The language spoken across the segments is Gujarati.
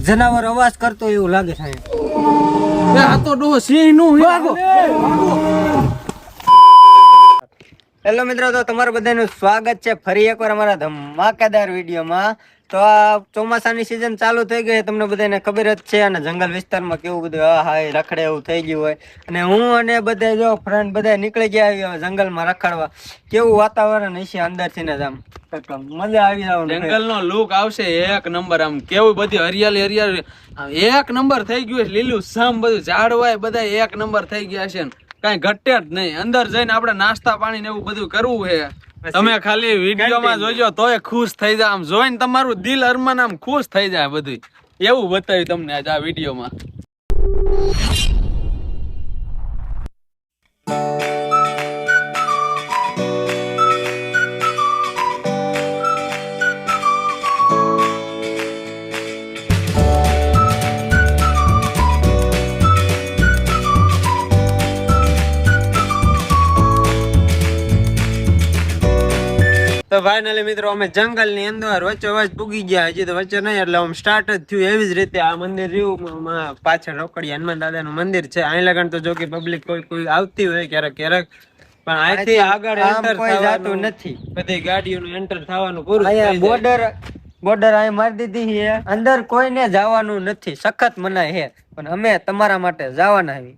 જનાવર અવાજ કરતો એવું લાગે છે. હેલો મિત્રો, તો તમારું બધાનું સ્વાગત છે ફરી એકવાર અમારા ધમાકેદાર વિડીયોમાં. તો આ ચોમાસાની સિઝન ચાલુ થઈ ગઈ, તમને બધાને ખબર જ છે. અને જંગલ વિસ્તારમાં કેવું બધું રખડે એવું થઈ ગયું હોય. અને હું અને બધા જો ફ્રેન્ડ બધા નીકળી ગયા જંગલમાં રખડવા. કેવું વાતાવરણ હશે અંદરથી ને આમ મજા આવી જવાનું. જંગલ નો લુક આવશે એક નંબર. આમ કેવું બધી હરિયાળી હરિયાળી એક નંબર થઈ ગયું છે. લીલું સામ બધું ઝાડવાય બધા એક નંબર થઈ ગયા છે. કઈ ઘટે જ નહીં. અંદર જઈને આપણે નાસ્તા પાણી ને એવું બધું કરવું છે. તમે ખાલી વિડીયોમાં જોજો તોય ખુશ થઈ જાય. આમ જોઈને તમારું દિલ અરમાન આમ ખુશ થઈ જાય. બધું એવું બતાવ્યું તમને આજ આ વિડીયોમાં. તો ફાઇનલી મિત્રો અમે જંગલ ની અંદર વચ્ચે વચ્ચે પૂગી ગયા. હજી તો વચ્ચે નહીં, એટલે આમ સ્ટાર્ટ જ થયું. એવી જ રીતે આ મંદિર રહ્યું પાછળ રોકડી હનુમાન દાદા નું મંદિર છે. અહીં લગન તો જો કે પબ્લિક કોઈ આવતી હોય ક્યારેક ક્યારેક, પણ અહીંથી આગળ એન્ટર થવાનું નથી. બધી ગાડીઓનું એન્ટર થવાનું પૂરું. બોર્ડર અહીં મારી દીધી છે. અંદર કોઈને જવાનું નથી, સખત મનાય છે. પણ અમે તમારા માટે જવાના આવી.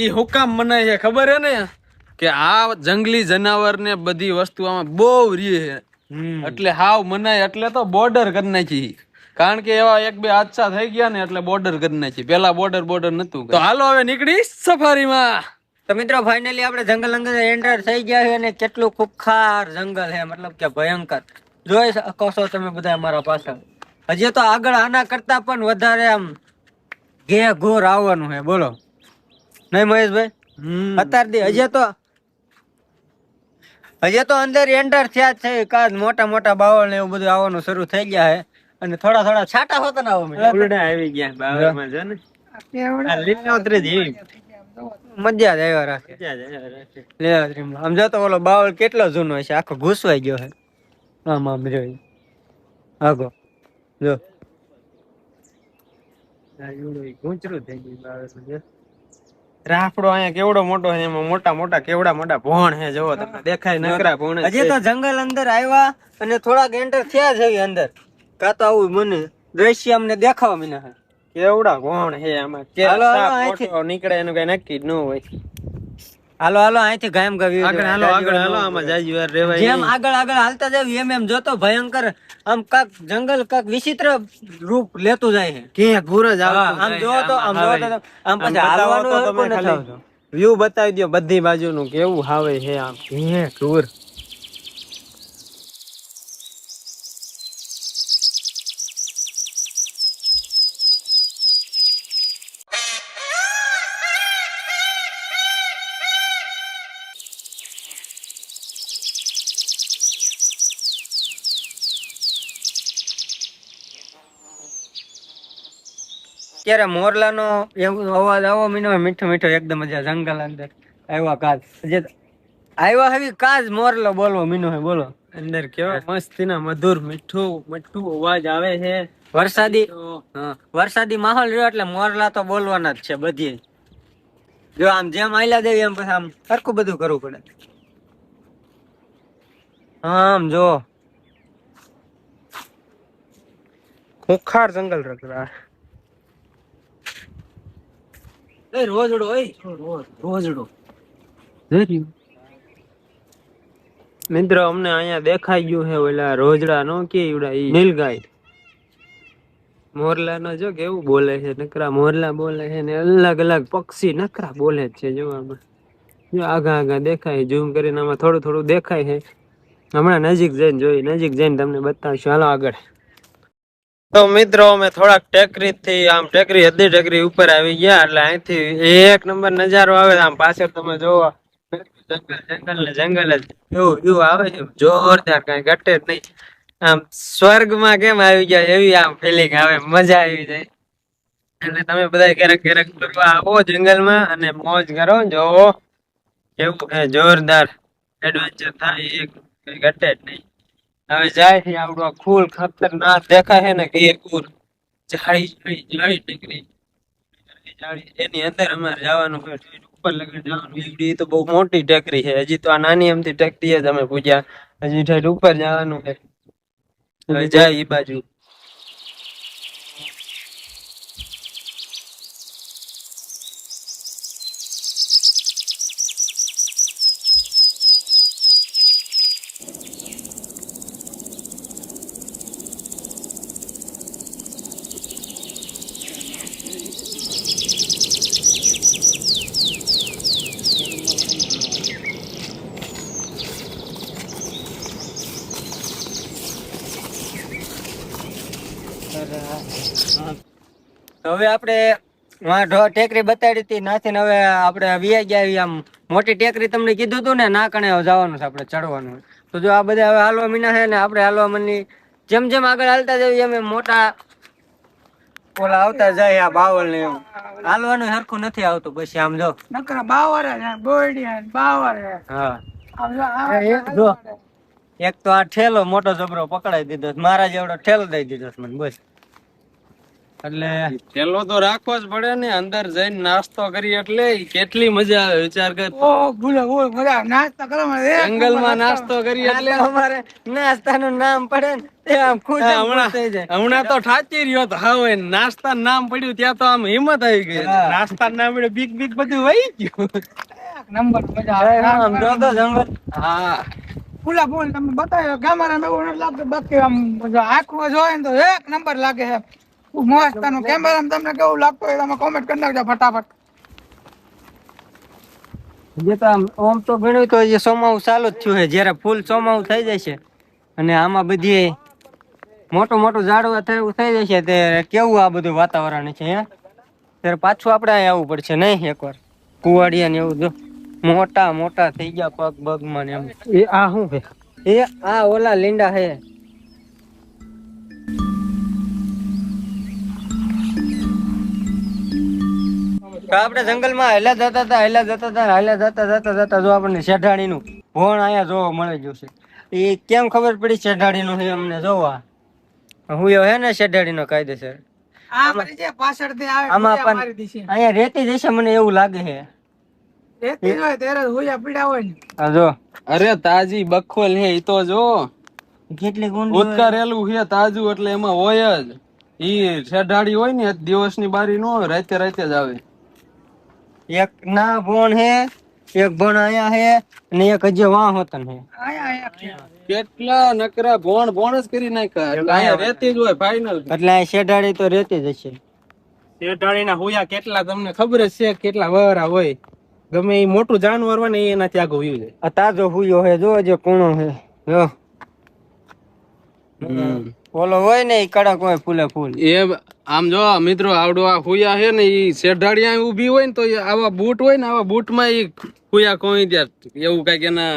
ઈ હુકામ મનાય છે ખબર હે ને, કે આ જંગલી જનાવર ને બધી વસ્તુ આમાં બહુ રીએ છે. એટલે હાવ મનાય એટલે તો બોર્ડર કરી નાખી. કારણ કે એવા એક બે હાદસા થઈ ગયા ને એટલે બોર્ડર કરી નાખી. પેલા બોર્ડર નતું. તો હાલો હવે નીકળી સફારીમાં. તો મિત્રો ફાઇનલી આપણે જંગલ અંદર એન્ટર થઈ ગયા છે. અને કેટલું ખૂબખાર જંગલ છે, મતલબ કે ભયંકર. જોઈ શકો છો તમે બધા અમારા પાછળ. હજી તો આગળ આના કરતા પણ વધારે આમ ઘોર આવવાનું છે. બોલો નહીં મહેશભાઈ? અત્યારથી હજી તો અંદર એન્ટર થયા છે. કાજ મોટા મોટા બાવળ ને એવું બધું આવવાનું શરૂ થઈ ગયા છે. અને થોડા થોડા છાટા હોતા ને આવી ગયા બાવળમાં છે ને. મજા જ આવ્યા રાખે. આમ જો તો ઓલો બાવળ કેટલો જૂનો છે, આખો ઘૂસવાઈ ગયો છે. આમ આમ જોઈ આગો જો ગૂંચરું થઈ ગયું બાવળ. રાફડો અહીંયા કેવડો મોટો છે, એમાં મોટા મોટા કેવડા મોટા ભોણ છે. જોવો તમને દેખાય નકરા ભોણ. હજી તો જંગલ અંદર આવ્યા અને થોડાક એન્ટર થયા છે અંદર. કા તો આવું મને દ્રશ્ય અમને દેખાવા મને કેવડા ભોણ છે આમાં. નીકળે એનું કઈ નક્કી જ ન હોય. હાલો હાલો અહીંથી ગાયમ ગાવી આગળ આમાં જાજી વાર રહેવાય. જેમ આગળ હાલતા જાય એમ જોતો ભયંકર આમ કાક જંગલ કાક વિચિત્ર રૂપ લેતું જાય છે. કે ગુરજ આમ જોવો તો આમ પછી હાલવાનું વ્યૂ બતાવી દો બધી બાજુનું કેવું હાવે છે આમ ઘૂર. ત્યારે મોરલાનો એવું અવાજ આવો મીનો મીઠો મીઠો એકદમ જ જંગલ અંદર આવ્યા કાજ. જે આવ્યા હવે કાજ મોરલો બોલવો મીનો હે. બોલો અંદર કેવા મસ્તીના મધુર મીઠું અવાજ આવે છે. વરસાદી માહોલ રહ્યો એટલે મોરલા તો બોલવાના જ છે બધી. જો આમ જેમ આયલા દેવી એમ પછી આમ સરખું બધું કરવું પડે. આમ જો ખૂંખાર જંગલ રગડા. મિત્રો અમને અહીંયા દેખાઈ ગયું છે ઓલા રોજડા નો કે નીલગાય. મોરલા નો જો કેવું બોલે છે, નકરા મોરલા બોલે છે ને અલગ અલગ પક્ષી નકરા બોલે જ છે. જોવામાં જો આગા દેખાય. ઝૂમ કરીને આમાં થોડું થોડું દેખાય છે. હમણાં નજીક જઈને તમને બતાવશું. હાલો આગળ. તો મિત્રો અમે થોડાક ટેકરી ઉપર આવી ગયા. એટલે અહીંથી એક નંબર નજારો આવે. આમ પાછળ તમે જોવો જંગલ જ એવું આવે છે જોરદાર, કઈ ઘટે જ નહીં. આમ સ્વર્ગમાં કેમ આવી ગયા એવી આમ ફિલિંગ આવે. મજા આવી જાય. એટલે તમે બધા ક્યારેક ફરવા આવો જંગલમાં અને મોજ કરો. જોવો કેવું જોરદાર એડવેન્ચર થાય એક કઈ ઘટે જ નહીં. હવે જાય છે આપણું આ ફૂલ ખતરનાક દેખાય છે ને કે એક ઉર જાળી જાળી જાળી નીકળી જાળી એની અંદર અમારે જવાનું છે ઉપર લગન જવાનું. એવડી તો બહુ મોટી ટેકરી છે, હજી તો આ નાની એમથી ટેકરી જ અમે પૂજ્યા, હજી ઠેઠ ઉપર જવાનું છે. હવે જાય ઈ બાજુ. હવે આપણે ટેકરી બતાડી હતી નાથી ને હવે આપણે વીઆઈ ગયા. આમ મોટી ટેકરી તમને કીધું હતું ને ના કણે જવાનું છે આપણે ચડવાનું. તો જો આ બધા હવે હાલવા મીના છે ને આપણે હાલવા મની જેમ જેમ આગળ હાલતા જઈએ એમ મોટા ઓલા આવતા જાય આ બાવળ ને એવું હાલવાનું સરખું નથી આવતું. પછી આમ જો નકરા બાવર હે બોયડી બાવર હે. હા જો એક તો આ ઠેલો મોટો જબરો પકડાઈ દીધો, મારા જેવડો ઠેલો દઈ દીધો મને બસ. એટલે થેલો તો રાખવો જ પડે ને, અંદર જઈને નાસ્તો કરી એટલે કેટલી મજા આવે વિચાર કર. ઓ ભૂલો ભૂલ મજા નાસ્તા કરવા જંગલમાં નાસ્તો કરી એટલે અમારે નાસ્તાનું નામ પડે ને તે આમ ખુશ થઈ જાય. હમણાં તો ઠાચી રહ્યો તો હા હોય નાસ્તા નામ પડ્યું ત્યાં તો આમ હિંમત આવી ગઈ. નાસ્તા નામ પડ્યું બીક બીક બધું વહી ગયું. નંબર મજા આવે આમ જો તો જંગલ હા ફૂલા ફૂલ તમે બતાવ્યો કેમેરા માં એવું નથી લાગતું, બાકી આમ આંખમાં જોયે ને તો એક નંબર લાગે છે. મસ્તનું કેમેરા તમને કેવું લાગતું હોય તમે કોમેન્ટ કરી નાખજો ફટાફટ. જે તો આમ તો ગણ્યું તો જે ચોમાવું ચાલુ જ થયું છે. જયારે ફૂલ ચોમાવું થઈ જશે અને આમાં બધી મોટું મોટું ઝાડવા થઈ જશે ત્યારે કેવું આ બધું વાતાવરણ છે હે, ત્યારે પાછું આપણે અહીં આવવું પડશે નહીં એકવાર. કુવાડિયા ને એવું જો મોટા મોટા થઈ ગયા પગ બગમાં ને એમ. એ આ શું છે? એ આ ઓલા લીંડા છે. આપણે જંગલમાં હેલા જતા જો આપણને શેઢાડીનું ભોણ અહીંયા જોવા મળી જશે. એ કેમ ખબર પડી શેઢાડીનું છે અમને જોવા? હું હે ને શેઢાડીનો કાયદેસર આ મારી જે પાછળથી આવે આમાં હુયા મારી દીશે. અહીંયા રેતી જશે મને એવું લાગે છે. રેતી જ હોય ત્યારે હુયા પીડા હોય ને. આ જો અરે તાજી બખોલ હે ઈ તો જો કેટલી ગુંડી ઉત્કારેલું છે તાજું એટલે એમાં હોય જ. ઈ શેઢાડી હોય ને દિવસની બારી નો હોય, રાતે રાતે જ આવે. એક ના ભોણ હે, એક ભોણ અહીંયા હે અને એક હજી વાહ હોતન હે. આયા કેટલા નકરા ભોણ ભોણ જ કરી નાખ્યા. અહીંયા રેતી જ હોય ફાઇનલ. એટલે આ શેઢાડી તો રેતી જ હશે. શેઢાડીના હુયા કેટલા તમને ખબર જ છે, કેટલા વરા હોય. ગમે એ મોટું જાનવર હોય ને એનાથી આગળ હુયું જાય. આ તાજો હુયો હે જો જે કૂણો હે જો. ઓલો હોય ને ઈ કડક હોય ફૂલે ફૂલ. એ આમ જો મિત્રો આવડો આ હુયા છે ને ઈ શેઢાડી ઊભી હોય ને તો આવા બૂટ હોય ને આવા બૂટમાં ઈ હુયા કોઈ ત્યાં એવું કઈક એના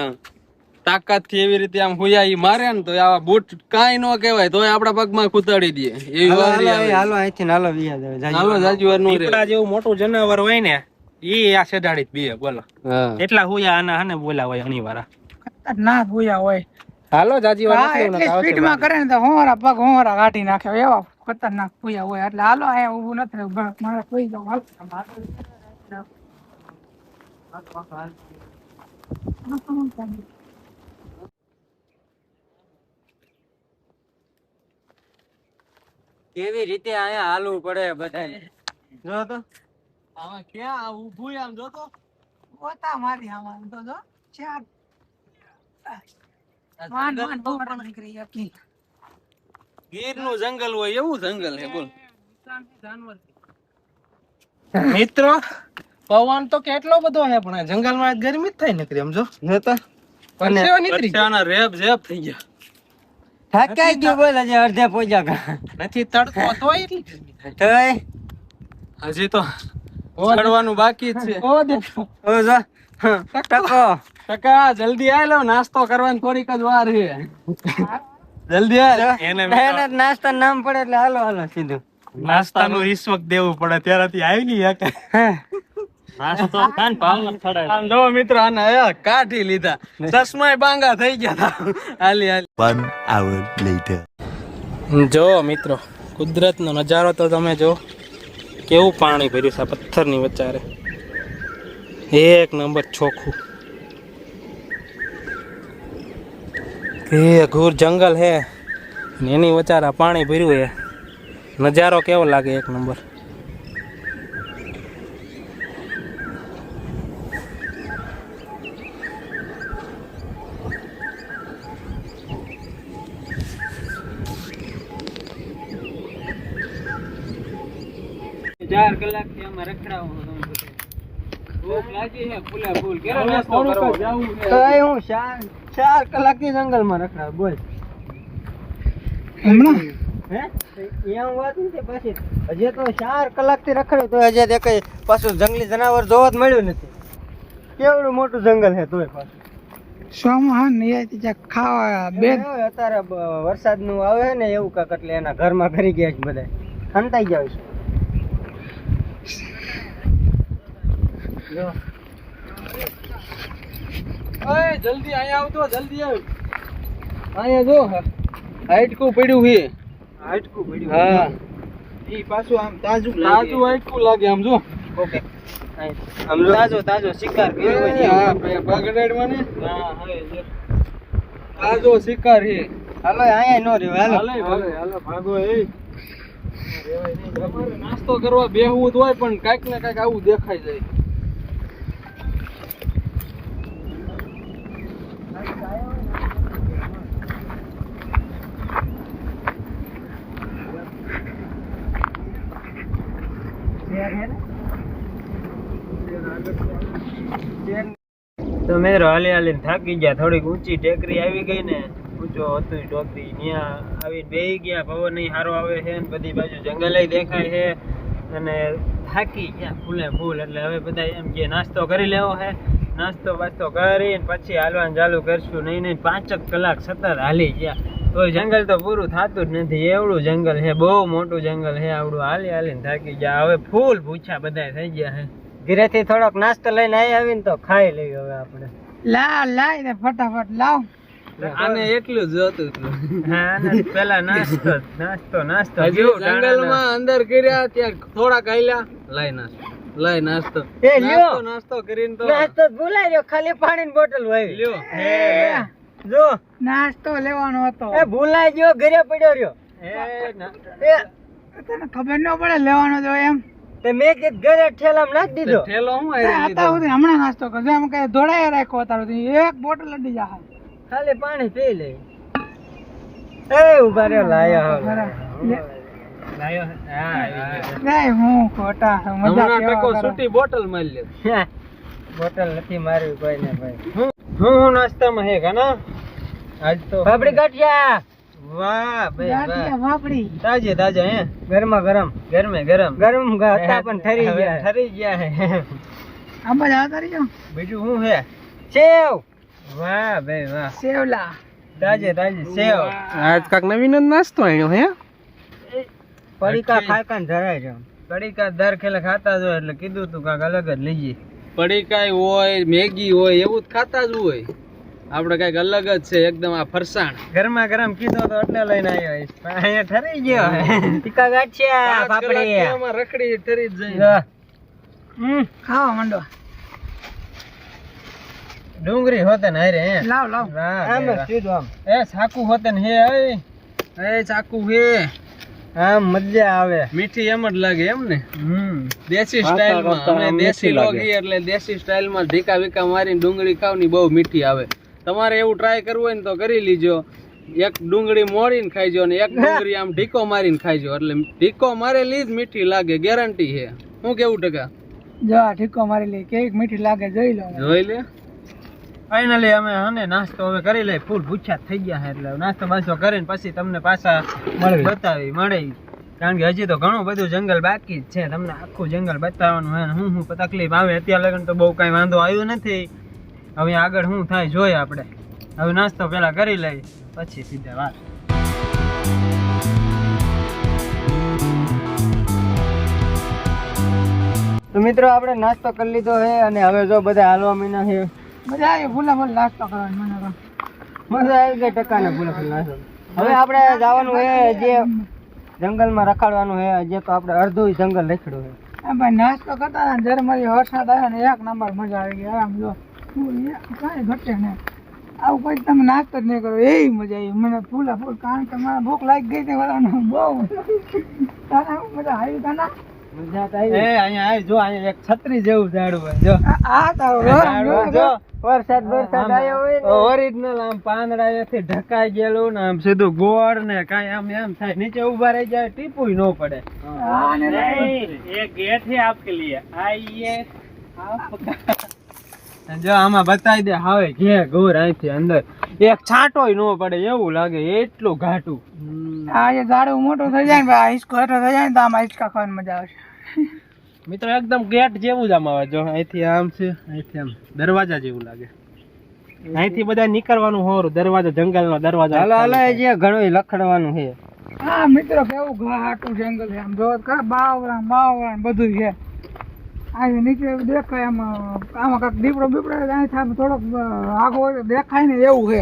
તાકાત થી એવી રીતે આમ હુયા ઈ મારે ને તો આવા બૂટ કાઈ ન કહેવાય તોય આપડા પગમાં કૂતાડી દે એવી વારી આવે. હાલો અહીંથી હાલો વિયા જાય. હાલો જાજુ વાર નો રે. દીપડા જેવું મોટું જનાવર હોય ને ઈ આ શેઢાડી જ બીએ બોલો. હા એટલા હુયા આના હને બોલાવાય અણીવાળા. ના હુયા હોય. હાલો જાજી વાર હા એટલી સ્પીડમાં કરે ને તો હોરા પગ હોરા કાઢી નાખે એવા ખતરનાક હુયા હોય. એટલે હાલો અહીંયા ઊભું નથી રહેવું. મારે સુઈ જાવ હાલ. કેવી રીતે અહીંયા હાલવું પડે બધાને જો તો. આમાં ક્યાં ઊભું આમ જો તો ઓતા મારી આમાં તો જો ચાર વાન વાન બહુ નીકળી યકી. ગીર નું જંગલ હોય એવું જંગલ છે બોલ. મિત્રો પવન તો કેટલો બધો છે પણ જંગલમાં ગરમી જ થાય નકરી આમ જો. જો તો પરસેવો નીકળી ગયો. પરસેવાના રેબ ઝેબ થઈ ગયા. થાકાઈ ગયો બોલ હજી અડધે પહોંચ્યા કા નથી તડકો તોય એટલી તોય હજી તો ચડવાનું બાકી જ છે. ઓ દેખો ઓ જો ટકો ટકા જલ્દી આય લો નાસ્તો કરવાની થોડીક જ વાર છે. જલ્દી આય. એને નાસ્તા નામ પડે એટલે હાલો હાલો સીધું. નાસ્તાનું રિશ્વત દેવું પડે ત્યારથી આવી ની એક આમ જો મિત્રો આને કાઢી લીધા, ચશ્માય બાંગા થઈ ગયા હતા. હાલી હાલી 1 hour later. જો મિત્રો કુદરતનો નજારો તો તમે જો, કેવું પાણી ભર્યું છે પથ્થરની વચ્ચારે, એક નંબર ચોખ્ખું. એ ઘોર જંગલ હે ને એની વચ્ચારે પાણી ભર્યું હે, નજારો કેવો લાગે એક નંબર. ચાર કલાકથી આમાં રખડાવું છું તમે બધે. ભૂખ લાગી છે ફૂલે ફૂલ. કેરો નાસ્તો કરવો? કઈ હું 4 કલાકથી જંગલમાં રખડાવ. બોલ હમણાં હે અહીંયા વાત નથી પાછી. હજી તો 4 કલાકથી રખડ્યો તો હજી તે કઈ પાછું જંગલી જનાવર જોવા જ મળ્યું નથી. કેવડું મોટું જંગલ છે તોય પાછું. સોમાં ને ખાવા બે અત્યારે વરસાદ નું આવે ને એવું કાક એટલે એના ઘરમાં કરી ગયા છે બધા, ખંતાઈ જાય છે. ઓય જલ્દી અહીંયા આવતો, જલ્દી આવ. અહીંયા જો હાઈટકું પડ્યું છે. હાડકું પડ્યું. હા ઈ પાછું આમ તાજું તાજું હાઈટકું લાગે આમ જો. ઓકે આમ તાજો શિકાર કર્યો હોય છે. હા બગડેડમાં ને. હા હવે જો. તાજો શિકાર છે. હાલો અહીંયા નો રહ્યો. હાલો હાલો ભાગો એ. તમારે નાસ્તો કરવા બેહવું જ હોય પણ કાંઈક ને કાંઈક આવું દેખાઈ જાય. તો મેં હાલી હાલીને થાકી ગયા. થોડીક ઊંચી ટેકરી આવી ગઈ ને, ઊંચો હતું ટોકરી, ત્યાં આવીને બેહી ગયા. પવન નહીં સારો આવે છે ને બધી બાજુ જંગલે દેખાય છે અને થાકી ગયા ફૂલે ફૂલ. એટલે હવે બધા એમ કે નાસ્તો કરી લેવો છે. નાસ્તો બાસ્તો કરીને પછી હાલવાનું ચાલુ કરશું. નહીં 5 કલાક સતત હાલી ગયા તો જંગલ તો પૂરું થતું જ નથી. એવડું જંગલ છે, બહુ મોટું જંગલ છે. આવડું હાલી હાલીને થાકી ગયા. હવે ફૂલ ભૂખ્યા બધા થઈ ગયા છે. ઘરેથી થોડોક નાસ્તો લઈને આવીને તો ખાઈ લઈએ હવે આપણે. લાય ને ફટાફટ લાવ. આને એટલું જ જોતું હતું. હા પેલા નાસ્તો હજી જંગલમાં અંદર કર્યા ત્યાં થોડાક આયલા લાય નાસ્તો એ લ્યો. નાસ્તો કરીને તો નાસ્તો ભૂલાઈ ગયો, ખાલી પાણીની બોટલ વાવી. લ્યો. જો નાસ્તો લેવાનો હતો. એ ભૂલાઈ ગયો, ઘરે પડ્યો રહ્યો. તને ખબર ન પડે લેવાનો તો એમ. તે મેં કે ઘરે ઠેલામાં નાખી દીધો. ઠેલો હું અત્યાર સુધી હમણાં નાસ્તો કરજો એમ કઈ દોડાય રાખ્યો અત્યાર સુધી. એક બોટલ અડી જા. ખાલી પાણી પી લે. એ ઉભા રહ્યો, લાયો નહીં હું ખોટા મજા છૂટી બોટલ મારી લે. બોટલ નથી મારી કોઈને ભાઈ. હું નાસ્તામાં હે ઘણા આજ તો પાપડી ગાંઠિયા. વાહ ભાઈ વાહ. વાપડી તાજે તાજા હે, ગરમા ગરમ ગરમ હતા પણ ઠરી ગયા હે. આંબા જતા રહીજો. બીજું શું હે? સેવ. વાહ ભાઈ વાહ. સેવલા તાજે સેવ. આજ કાક નવીન જ નાસ્તો આણ્યો હે. પડીકા ખાઈ કાન ધરાય છે. પડીકા દર ખેલે ખાતા જ હોય એટલે કીધું તું કાક અલગ જ લઈએ. પડીકાઈ હોય, મેગી હોય, એવું જ ખાતા જ હોય. આપણે કઈક અલગ જ છે એકદમ. આ ફરસાણ ગરમા ગરમ કીધો તો એટલે લઈને આવ્યો. અહીંયા ઠરી ગયો. ટીકા ગાંઠિયા પાપડી રખડી ઠરી જ જાય. ખાવા માંડો. ડુંગળી હોતે ને હારે હે. લાવ આમ સીધું આમ. એ સાકુ હોતે ને હે. એ ચાકુ હે. આમ મજા આવે. મીઠી એમ જ લાગે એમ ને. દેશી સ્ટાઇલ માં. અમે દેશી લોગ એટલે દેશી સ્ટાઇલ માં ઢીકા વિકા મારીને ડુંગળી ખાવની બહુ મીઠી આવે. તમારે એવું ટ્રાય કરવું હોય ને તો કરી લીજો. એક ડુંગળી મોડીને ખાઈજો અને એક ડુંગળી આમ ઢીકો મારીને ખાઈજો. એટલે ઢીકો મારેલી જ મીઠી લાગે, ગેરંટી છે. શું કેવું ટકા? જો ઠીકો મારી લે કેવી મીઠી લાગે જોઈ લો. જોઈ લે. ફાઇનલી અમે હને નાસ્તો હવે કરી લઈ. ફૂલ ભૂખ્યા થઈ ગયા છે એટલે નાસ્તો બાસ્તો કરીને પછી તમને પાછા બતાવી મળે. કારણ કે હજી તો ઘણું બધું જંગલ બાકી જ છે. તમને આખું જંગલ બતાવવાનું હોય. હું તકલીફ આવે અત્યારે લગન તો બહુ કઈ વાંધો આવ્યો નથી. હવે આગળ શું થાય જોઈએ આપણે. હવે નાસ્તો પેલા કરી લઈ પછી સીધા વાત. તો મિત્રો આપણે નાસ્તો કરી લીધો છે અને હવે જો બધા હાલવા મીના છે. મજા આવી ફૂલા ફૂલ નાસ્તો કરવાની મને તો. મજા આવી ગઈ ટકાને ફૂલે ફૂલ નાસ્તો. હવે આપણે જવાનું છે જે જંગલમાં રખાડવાનું છે. જે તો આપણે અડધું જંગલ રખડ્યું છે. એમ ભાઈ નાસ્તો કરતા હતા જ્યારે મારી વરસાદ આવ્યો ને એક નંબર મજા આવી ગઈ. આમ જો કાંઈ ઘટે ને આવું કોઈ તમે નાસ્તો જ નહીં કરો એવી મજા આવી મને ફૂલા ફૂલ. કારણ કે મને ભૂખ લાગી ગઈ હતી બધાને બહુ. તારા મજા આવી તાના મજા તો આવી. અહીંયા આવી જો અહીંયા એક છત્રી જેવું ઝાડું હોય જો. આ તારો જો વરસાદ આવ્યો હોય ને ઓરિજિનલ આમ પાંદડાથી ઢકાઈ ગયેલું ને આમ સીધું ગોળ ને કાંઈ આમ એમ થાય નીચે ઉભા રહી જાય ટીપુય ન પડે. જો આમાં બતાવી દે હવે ઘે ગોર અહીંથી અંદર એક છાંટોય ન પડે એવું લાગે એટલું ઘાટું. આ જે ઝાડું મોટું થઈ જાય ને ભાઈ હિંચકો હેઠો થઈ જાય ને તો આમાં હિંચકા ખાવાની મજા આવશે. મિત્રો એકદમ ગેટ જેવું જ આમ આવે જો અહીંથી આમ છે અહીંથી આમ દરવાજા જેવું લાગે. અહીંથી બધા નીકળવાનું હોરું દરવાજા જંગલનો દરવાજો. હાલો હાલો જે ઘણું લખડવાનું છે. હા મિત્રો કેવું ઘાટું જંગલ છે આમ જો બાવરા બાવરા બધું છે. આ નીચે દેખાય આમાં કાંઈક દીપડો બીપડો અહીંથી આમ થોડોક આગો હોય દેખાય ને એવું છે.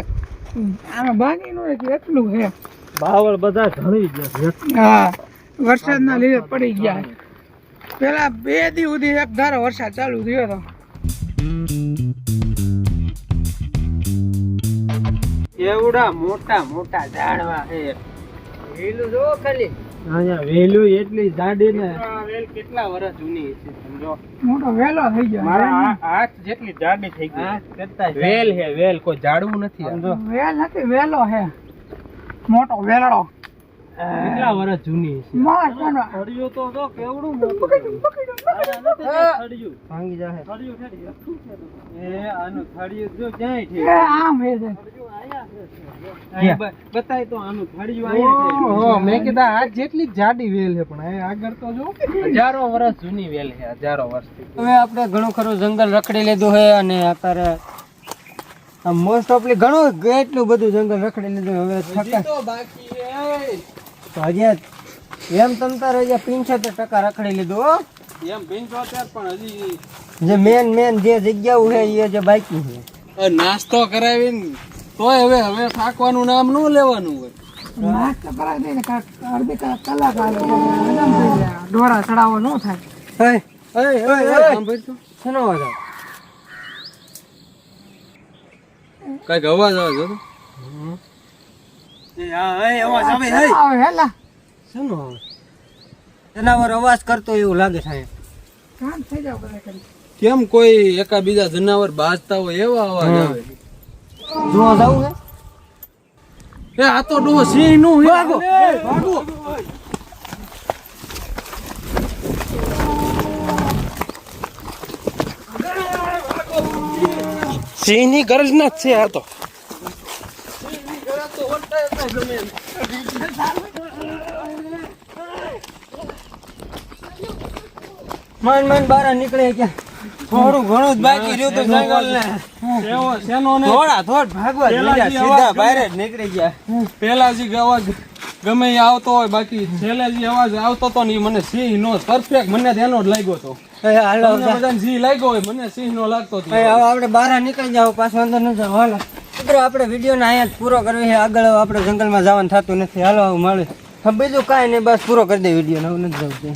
આમાં બાકી નું એટલું છે. બાવળ બધા ઢળી ગયા. હા વરસાદના લીધે પડી ગયા. પેલા 2 દી સુધી એક ધારો વરસાદ ચાલુ થયો હતો. એવડા મોટા મોટા ઝાડવા છે. વેલું જો ખાલી અહીંયા વેલું એટલી જાડી ને વેલ કેટલા વર્ષ જૂની છે સમજો. મોટો વેલો થઈ ગયો. મારા હાથ જેટલી જાડી થઈ ગઈ. વેલ છે વેલ કોઈ ઝાડવું નથી સમજો. વેલ નથી વેલો છે મોટો વેલડો. કેટલા વર્ષ જૂની છે. થડિયું તો જો કેવડું ભાંગી જાહે. એ આનું થડિયું જો ક્યાંય છે. આમ છે બતાય તો આનું થડિયું અહીંયા છે. મેં કીધા આ જેટલી જાડી વેલ છે પણ આગળ તો જો હજારો વર્ષ જૂની વેલ છે. હજારો વર્ષથી. હવે આપણે ઘણું ખરું જંગલ રખડી લીધું છે અને અત્યારે મોસ્ટ ઓફલી ઘણું એટલું બધું જંગલ રખડી લીધું. હવે થકા તો હજી એમ તમ તારે 75% રખડી લીધું હો. એમ 75 પણ હજી જે મેન જે જગ્યાઓ છે એ જે બાકી છે. નાસ્તો કરાવીને તોય હવે થાકવાનું નામ ન લેવાનું હોય. નાસ્તો કરાવી દઈને અડધી કલાક હાલે હજમ થઈ જાય. ડોળા ચડાવો ન થાય. શેનો અવાજ આવે? કઈક અવાજ આવે છે. આવે હેલા શેનો અવાજ? જનાવર અવાજ કરતો એવું લાગે છે. કામ થઈ જાવ કરે કરી. કેમ કોઈ એકા બીજા જનાવર બાજતા હોય એવા અવાજ આવે. જોવા જાવું છે. એ આ તો ડોહો સિંહ નું ભાગો. સિંહની ગર્જના જ છે આ તો. મન બહાર નીકળે ક્યાં થોડું ઘણું જ બાકી રહ્યું તો જંગલ ને થોડા થોડ ભાગવા સીધા બહાર જ નીકળી ગયા. પેલા જે અવાજ ગમે એ આવતો હોય બાકી છેલ્લે જે અવાજ આવતો હતો ને ઈ મને સિંહ નો પરફેક્ટ મને તેનો જ લાગ્યો હતો. હાલો બધાને સિંહ લાગ્યો હોય મને સિંહ નો લાગતો હતો. હવે આપણે બહાર નીકળી જાવ પાછો અંદર ન જાવ. હાલો મિત્રો આપણે વિડીયોને અહીંયા જ પૂરો કરવો છે. આગળ આપણે જંગલમાં જવાનું થતું નથી. હાલો મળે બીજું કાંઈ નહીં બસ પૂરો કરી દે વિડીયો. નવું નથી જવું.